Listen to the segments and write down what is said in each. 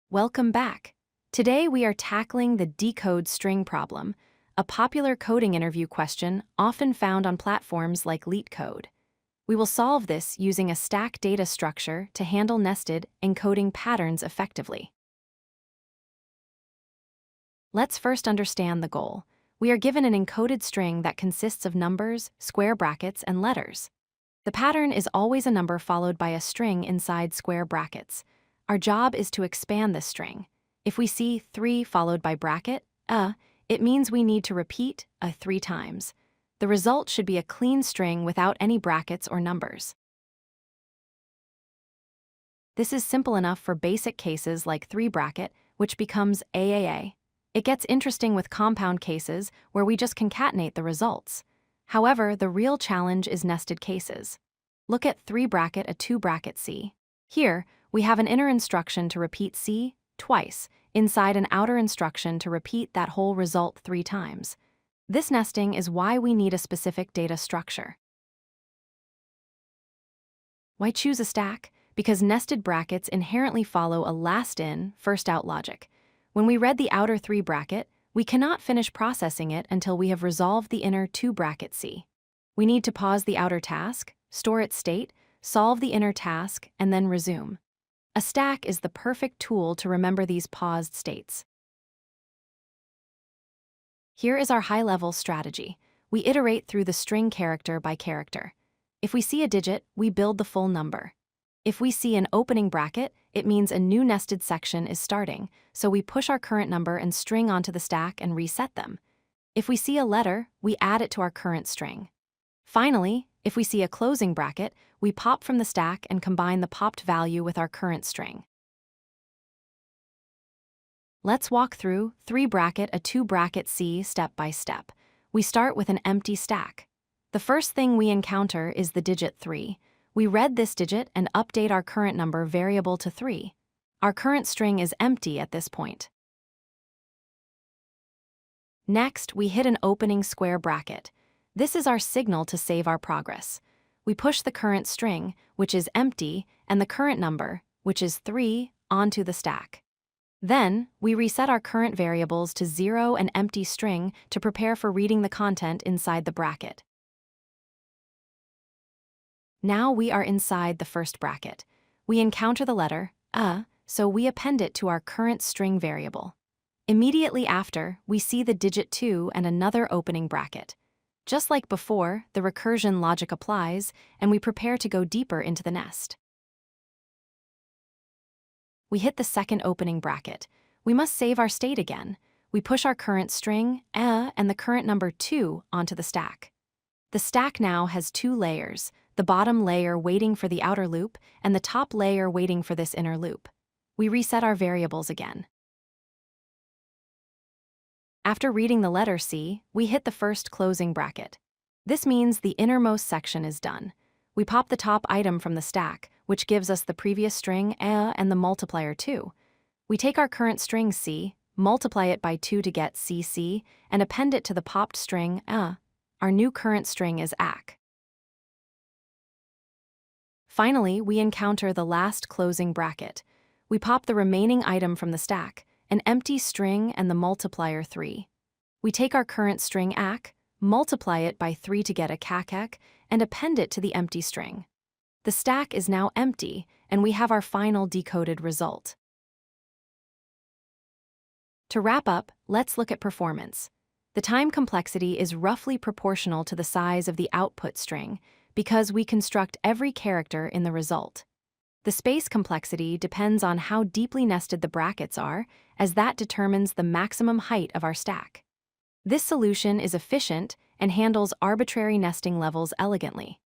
Welcome back. Today we are tackling the decode string problem, a popular coding interview question often found on platforms like LeetCode. We will solve this using a stack data structure to handle nested encoding patterns effectively. Let's first understand the goal. We are given an encoded string that consists of numbers, square brackets, and letters. The pattern is always a number followed by a string inside square brackets. Our job is to expand this string. If we see 3 followed by bracket, it means we need to repeat 3 times. The result should be a clean string without any brackets or numbers. This is simple enough for basic cases like 3 bracket, which becomes AAA. It gets interesting with compound cases where we just concatenate the results. However, the real challenge is nested cases. Look at 3 bracket a 2 bracket C. Here, we have an inner instruction to repeat C twice, inside an outer instruction to repeat that whole result 3 times. This nesting is why we need a specific data structure. Why choose a stack? Because nested brackets inherently follow a last in, first out logic. When we read the outer 3 bracket, we cannot finish processing it until we have resolved the inner 2 bracket C. We need to pause the outer task, store its state, solve the inner task, and then resume. A stack is the perfect tool to remember these paused states. Here is our high-level strategy. We iterate through the string character by character. If we see a digit, we build the full number. If we see an opening bracket, it means a new nested section is starting, so we push our current number and string onto the stack and reset them. If we see a letter, we add it to our current string. Finally, if we see a closing bracket, we pop from the stack and combine the popped value with our current string. Let's walk through 3 bracket a 2 bracket C step by step. We start with an empty stack. The first thing we encounter is the digit 3. We read this digit and update our current number variable to 3. Our current string is empty at this point. Next, we hit an opening square bracket. This is our signal to save our progress. We push the current string, which is empty, and the current number, which is 3, onto the stack. Then, we reset our current variables to 0 and empty string to prepare for reading the content inside the bracket. Now we are inside the first bracket. We encounter the letter, so we append it to our current string variable. Immediately after, we see the digit 2 and another opening bracket. Just like before, the recursion logic applies, and we prepare to go deeper into the nest. We hit the second opening bracket. We must save our state again. We push our current string, and the current number 2 onto the stack. The stack now has 2 layers, the bottom layer waiting for the outer loop, and the top layer waiting for this inner loop. We reset our variables again. After reading the letter C, we hit the first closing bracket. This means the innermost section is done. We pop the top item from the stack, which gives us the previous string and the multiplier 2. We take our current string C, multiply it by 2 to get CC, and append it to the popped string Our new current string is ACK. Finally, we encounter the last closing bracket. We pop the remaining item from the stack, an empty string and the multiplier 3. We take our current string ACK, multiply it by 3 to get a CACEC, and append it to the empty string. The stack is now empty, and we have our final decoded result. To wrap up, let's look at performance. The time complexity is roughly proportional to the size of the output string because we construct every character in the result. The space complexity depends on how deeply nested the brackets are, as that determines the maximum height of our stack. This solution is efficient and handles arbitrary nesting levels elegantly.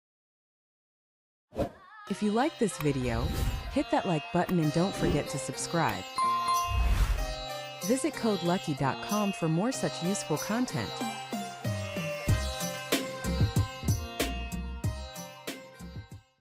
If you like this video, hit that like button and don't forget to subscribe. Visit codelucky.com for more such useful content.